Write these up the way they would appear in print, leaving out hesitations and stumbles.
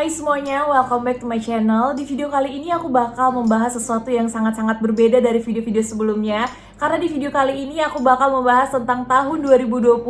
Hai semuanya, welcome back to my channel. Di video kali ini aku bakal membahas sesuatu yang sangat-sangat berbeda dari video-video sebelumnya. Karena di video kali ini aku bakal membahas tentang tahun 2020,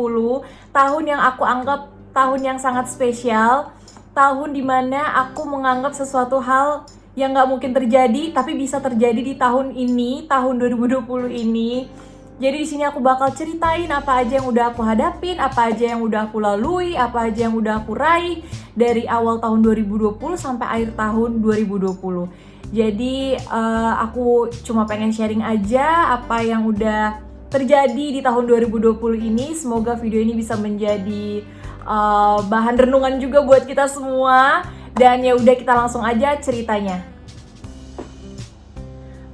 tahun yang aku anggap tahun yang sangat spesial, tahun dimana aku menganggap sesuatu hal yang gak mungkin terjadi, tapi bisa terjadi di tahun ini, tahun 2020 ini. Jadi di sini aku bakal ceritain apa aja yang udah aku hadapin, apa aja yang udah aku lalui, apa aja yang udah aku raih dari awal tahun 2020 sampai akhir tahun 2020. Jadi aku cuma pengen sharing aja apa yang udah terjadi di tahun 2020 ini. Semoga video ini bisa menjadi bahan renungan juga buat kita semua. Dan ya udah, kita langsung aja ceritanya.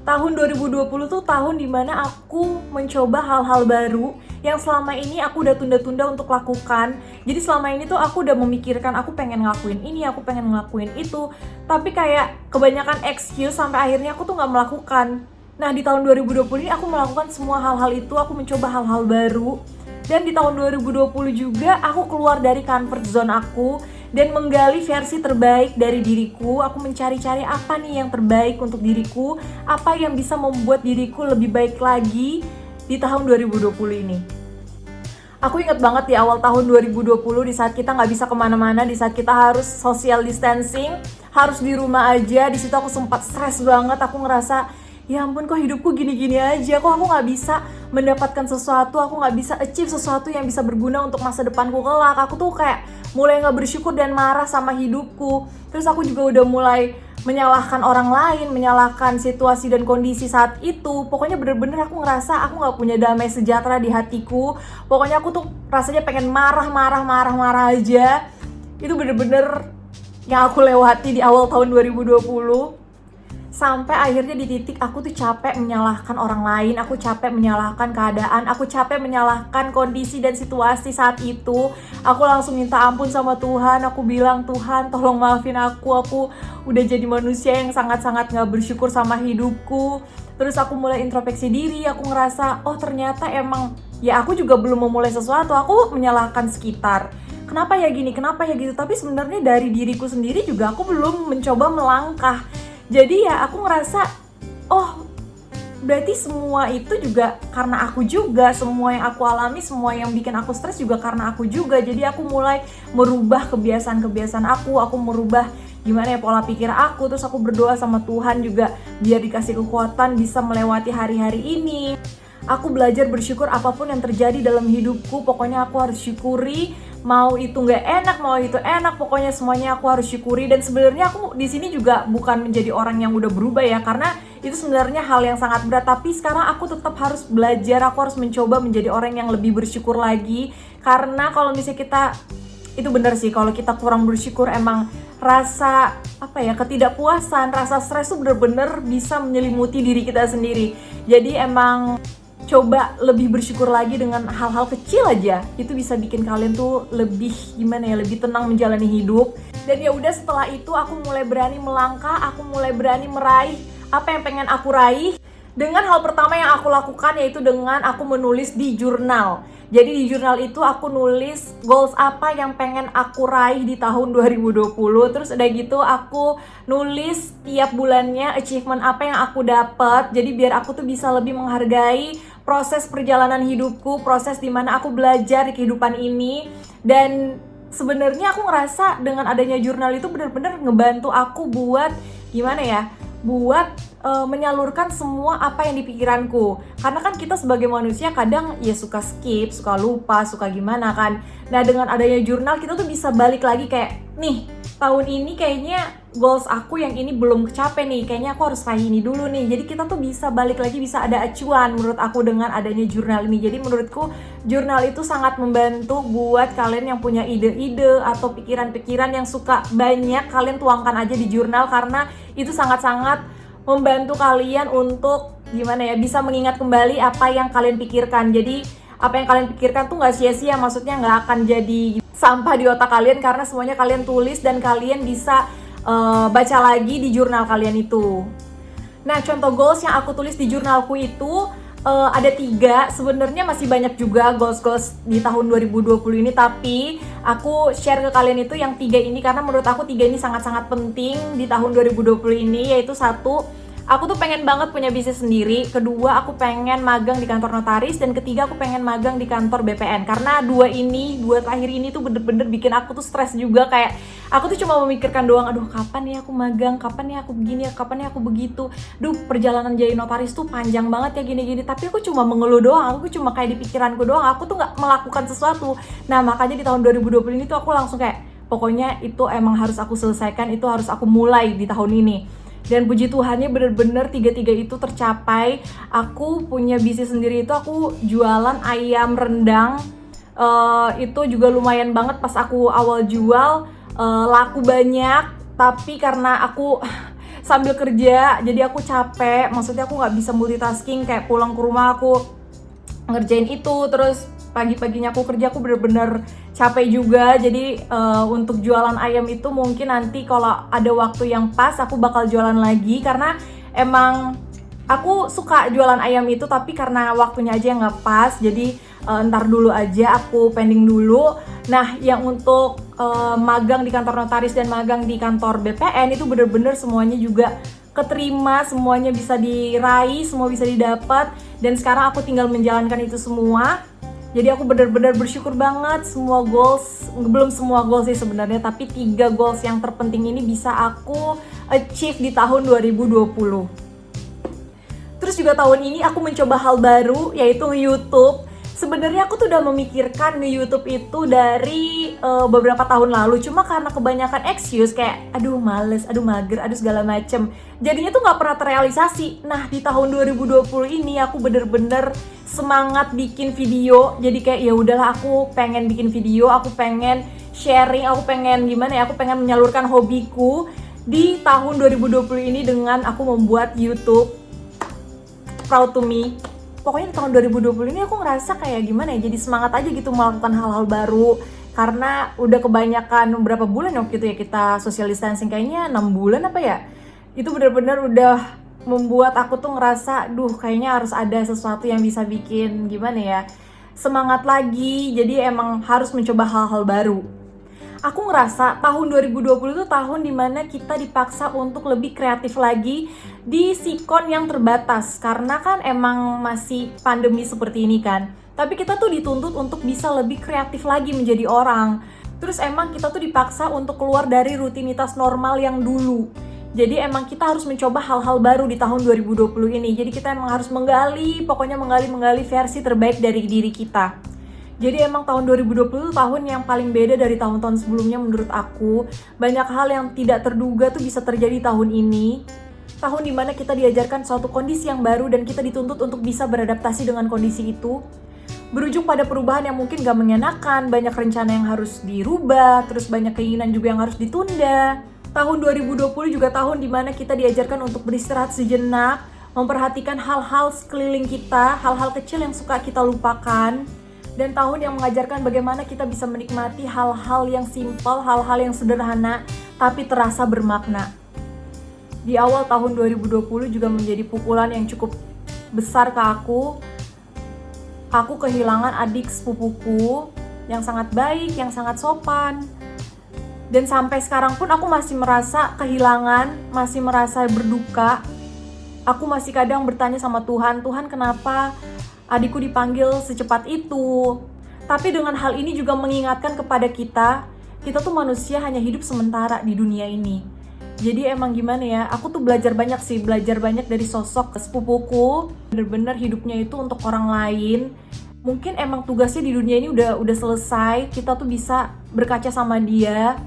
Tahun 2020 tuh tahun dimana aku mencoba hal-hal baru yang selama ini aku udah tunda-tunda untuk lakukan. Jadi selama ini tuh aku udah memikirkan aku pengen ngelakuin ini, aku pengen ngelakuin itu, tapi kayak kebanyakan excuse sampai akhirnya aku tuh gak melakukan. Nah di tahun 2020 ini aku melakukan semua hal-hal itu, aku mencoba hal-hal baru. Dan di tahun 2020 juga aku keluar dari comfort zone aku dan menggali versi terbaik dari diriku. Aku mencari-cari apa nih yang terbaik untuk diriku, apa yang bisa membuat diriku lebih baik lagi di tahun 2020 ini. Aku ingat banget di awal tahun 2020, di saat kita nggak bisa kemana-mana, di saat kita harus social distancing, harus di rumah aja. Di situ aku sempat stres banget, aku ngerasa ya ampun, kok hidupku gini-gini aja, kok aku gak bisa mendapatkan sesuatu, aku gak bisa achieve sesuatu yang bisa berguna untuk masa depanku kelak. Aku tuh kayak mulai gak bersyukur dan marah sama hidupku. Terus aku juga udah mulai menyalahkan orang lain, menyalahkan situasi dan kondisi saat itu. Pokoknya bener-bener aku ngerasa aku gak punya damai sejahtera di hatiku. Pokoknya aku tuh rasanya pengen marah aja. Itu bener-bener yang aku lewati di awal tahun 2020. Sampai akhirnya di titik aku tuh capek menyalahkan orang lain, aku capek menyalahkan keadaan, aku capek menyalahkan kondisi dan situasi saat itu. Aku langsung minta ampun sama Tuhan, aku bilang, Tuhan tolong maafin aku udah jadi manusia yang sangat-sangat gak bersyukur sama hidupku. Terus aku mulai introspeksi diri, aku ngerasa, oh ternyata emang ya aku juga belum memulai sesuatu, aku menyalahkan sekitar. Kenapa ya gini, kenapa ya gitu, tapi sebenarnya dari diriku sendiri juga aku belum mencoba melangkah. Jadi ya aku ngerasa, oh berarti semua itu juga karena aku juga, semua yang aku alami, semua yang bikin aku stres juga karena aku juga. Jadi aku mulai merubah kebiasaan-kebiasaan aku merubah gimana ya pola pikir aku. Terus aku berdoa sama Tuhan juga biar dikasih kekuatan bisa melewati hari-hari ini. Aku belajar bersyukur apapun yang terjadi dalam hidupku, pokoknya aku harus syukuri. Mau itu nggak enak, mau itu enak, pokoknya semuanya aku harus syukuri. Dan sebenarnya aku di sini juga bukan menjadi orang yang udah berubah ya, karena itu sebenarnya hal yang sangat berat. Tapi sekarang aku tetap harus belajar, aku harus mencoba menjadi orang yang lebih bersyukur lagi. Karena kalau misalnya kita, itu benar sih, kalau kita kurang bersyukur emang rasa ketidakpuasan, rasa stres tuh bener-bener bisa menyelimuti diri kita sendiri. Jadi emang coba lebih bersyukur lagi dengan hal-hal kecil aja. Itu bisa bikin kalian tuh lebih lebih tenang menjalani hidup. Dan ya udah, setelah itu aku mulai berani melangkah, aku mulai berani meraih apa yang pengen aku raih. Dengan hal pertama yang aku lakukan yaitu dengan aku menulis di jurnal. Jadi di jurnal itu aku nulis goals apa yang pengen aku raih di tahun 2020. Terus udah gitu aku nulis tiap bulannya achievement apa yang aku dapat. Jadi biar aku tuh bisa lebih menghargai proses perjalanan hidupku, proses dimana aku belajar di kehidupan ini. Dan sebenarnya aku ngerasa dengan adanya jurnal itu benar-benar ngebantu aku buat menyalurkan semua apa yang di pikiranku. Karena kan kita sebagai manusia kadang ya suka skip, suka lupa, suka gimana kan. Nah dengan adanya jurnal kita tuh bisa balik lagi kayak, nih tahun ini kayaknya goals aku yang ini belum kecapai nih, kayaknya aku harus raih ini dulu nih. Jadi kita tuh bisa balik lagi, bisa ada acuan menurut aku dengan adanya jurnal ini. Jadi menurutku jurnal itu sangat membantu buat kalian yang punya ide-ide atau pikiran-pikiran yang suka banyak, kalian tuangkan aja di jurnal. Karena itu sangat-sangat membantu kalian untuk bisa mengingat kembali apa yang kalian pikirkan. Jadi apa yang kalian pikirkan tuh gak sia-sia, maksudnya gak akan jadi sampah di otak kalian karena semuanya kalian tulis dan kalian bisa baca lagi di jurnal kalian itu. Nah contoh goals yang aku tulis di jurnalku itu Ada 3, sebenarnya masih banyak juga goals-goals di tahun 2020 ini, tapi aku share ke kalian itu yang 3 ini karena menurut aku 3 ini sangat-sangat penting di tahun 2020 ini, yaitu 1, aku tuh pengen banget punya bisnis sendiri. Kedua, aku pengen magang di kantor notaris. Dan ketiga, aku pengen magang di kantor BPN. Karena dua terakhir ini tuh bener-bener bikin aku tuh stres juga. Kayak aku tuh cuma memikirkan doang, aduh kapan ya aku magang, kapan ya aku begini, kapan ya aku begitu. Duh, perjalanan jadi notaris tuh panjang banget ya gini-gini. Tapi aku cuma mengeluh doang, aku cuma kayak di pikiranku doang. Aku tuh gak melakukan sesuatu. Nah, makanya di tahun 2020 ini tuh aku langsung kayak, pokoknya itu emang harus aku selesaikan, itu harus aku mulai di tahun ini. Dan puji Tuhannya bener-bener 3-3 itu tercapai. Aku punya bisnis sendiri itu, aku jualan ayam rendang. Itu juga lumayan banget pas aku awal jual, laku banyak. Tapi karena aku sambil kerja, jadi aku capek. Maksudnya aku gak bisa multitasking, kayak pulang ke rumah aku ngerjain itu, terus pagi-paginya aku kerja, aku bener-bener capek juga. Jadi untuk jualan ayam itu mungkin nanti kalau ada waktu yang pas aku bakal jualan lagi, karena emang aku suka jualan ayam itu, tapi karena waktunya aja yang gak pas, jadi ntar dulu aja, aku pending dulu. Nah, yang untuk magang di kantor notaris dan magang di kantor BPN itu bener-bener semuanya juga keterima, semuanya bisa diraih, semua bisa didapat. Dan sekarang aku tinggal menjalankan itu semua. Jadi aku benar-benar bersyukur banget, semua goals, belum semua goals sih sebenarnya, tapi 3 goals yang terpenting ini bisa aku achieve di tahun 2020. Terus juga tahun ini aku mencoba hal baru, yaitu YouTube. Sebenarnya aku tuh udah memikirkan nge-YouTube itu dari beberapa tahun lalu, cuma karena kebanyakan excuse kayak aduh males, aduh mager, aduh segala macem, jadinya tuh nggak pernah terrealisasi. Nah, di tahun 2020 ini aku bener-bener semangat bikin video. Jadi kayak ya udahlah, aku pengen bikin video, aku pengen sharing, aku pengen gimana ya, aku pengen menyalurkan hobiku di tahun 2020 ini dengan aku membuat YouTube. Proud to me. Pokoknya di tahun 2020 ini aku ngerasa kayak gimana ya, jadi semangat aja gitu melakukan hal-hal baru. Karena udah kebanyakan berapa bulan waktu itu ya kita social distancing, kayaknya 6 bulan apa ya. Itu benar-benar udah membuat aku tuh ngerasa, duh kayaknya harus ada sesuatu yang bisa bikin gimana ya, semangat lagi. Jadi emang harus mencoba hal-hal baru. Aku ngerasa tahun 2020 itu tahun dimana kita dipaksa untuk lebih kreatif lagi di sikon yang terbatas. Karena kan emang masih pandemi seperti ini kan. Tapi kita tuh dituntut untuk bisa lebih kreatif lagi menjadi orang. Terus emang kita tuh dipaksa untuk keluar dari rutinitas normal yang dulu. Jadi emang kita harus mencoba hal-hal baru di tahun 2020 ini. Jadi kita emang harus menggali versi terbaik dari diri kita. Jadi emang tahun 2020 itu tahun yang paling beda dari tahun-tahun sebelumnya menurut aku. Banyak hal yang tidak terduga tuh bisa terjadi tahun ini. Tahun dimana kita diajarkan suatu kondisi yang baru dan kita dituntut untuk bisa beradaptasi dengan kondisi itu. Berujung pada perubahan yang mungkin gak mengenakan, banyak rencana yang harus dirubah, terus banyak keinginan juga yang harus ditunda. Tahun 2020 juga tahun dimana kita diajarkan untuk beristirahat sejenak, memperhatikan hal-hal sekeliling kita, hal-hal kecil yang suka kita lupakan. Dan tahun yang mengajarkan bagaimana kita bisa menikmati hal-hal yang simpel, hal-hal yang sederhana, tapi terasa bermakna. Di awal tahun 2020 juga menjadi pukulan yang cukup besar ke aku. Aku kehilangan adik sepupuku yang sangat baik, yang sangat sopan. Dan sampai sekarang pun aku masih merasa kehilangan, masih merasa berduka. Aku masih kadang bertanya sama Tuhan, Tuhan kenapa adikku dipanggil secepat itu? Tapi dengan hal ini juga mengingatkan kepada kita tuh manusia hanya hidup sementara di dunia ini. Jadi emang gimana ya, aku tuh belajar banyak dari sosok sepupuku. Bener-bener hidupnya itu untuk orang lain. Mungkin emang tugasnya di dunia ini udah selesai, kita tuh bisa berkaca sama dia.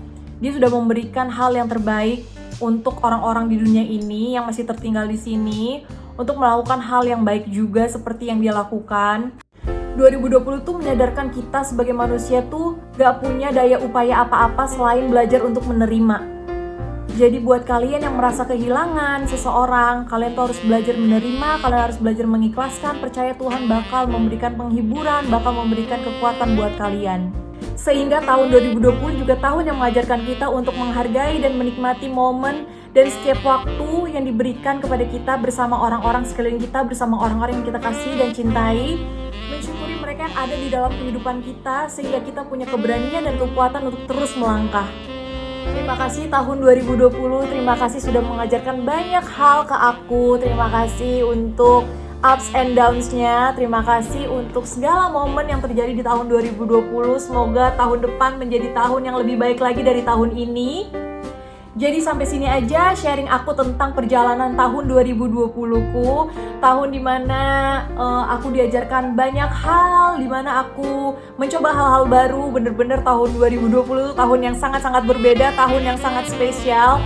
Dia sudah memberikan hal yang terbaik untuk orang-orang di dunia ini yang masih tertinggal di sini, untuk melakukan hal yang baik juga seperti yang dia lakukan. 2020 tuh menyadarkan kita sebagai manusia tuh gak punya daya upaya apa-apa selain belajar untuk menerima. Jadi buat kalian yang merasa kehilangan seseorang, kalian tuh harus belajar menerima, kalian harus belajar mengikhlaskan, percaya Tuhan bakal memberikan penghiburan, bakal memberikan kekuatan buat kalian. Sehingga tahun 2020 juga tahun yang mengajarkan kita untuk menghargai dan menikmati momen dan setiap waktu yang diberikan kepada kita bersama orang-orang sekeliling kita, bersama orang-orang yang kita kasih dan cintai. Mensyukuri mereka yang ada di dalam kehidupan kita sehingga kita punya keberanian dan kekuatan untuk terus melangkah. Terima kasih tahun 2020, terima kasih sudah mengajarkan banyak hal ke aku. Terima kasih untuk ups and downs-nya. Terima kasih untuk segala momen yang terjadi di tahun 2020. Semoga tahun depan menjadi tahun yang lebih baik lagi dari tahun ini. Jadi sampai sini aja sharing aku tentang perjalanan tahun 2020ku. Tahun dimana aku diajarkan banyak hal, dimana aku mencoba hal-hal baru. Bener-bener tahun 2020 tahun yang sangat-sangat berbeda, tahun yang sangat spesial.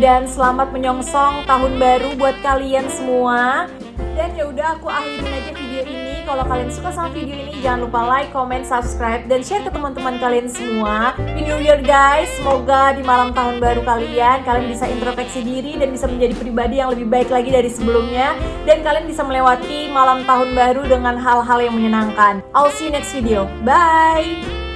Dan selamat menyongsong tahun baru buat kalian semua. Dan ya udah, aku akhirin aja video ini. Kalau kalian suka sama video ini, jangan lupa like, comment, subscribe, dan share ke teman-teman kalian semua. Happy New Year guys, semoga di malam tahun baru kalian bisa introspeksi diri dan bisa menjadi pribadi yang lebih baik lagi dari sebelumnya. Dan kalian bisa melewati malam tahun baru dengan hal-hal yang menyenangkan. I'll see you next video, bye!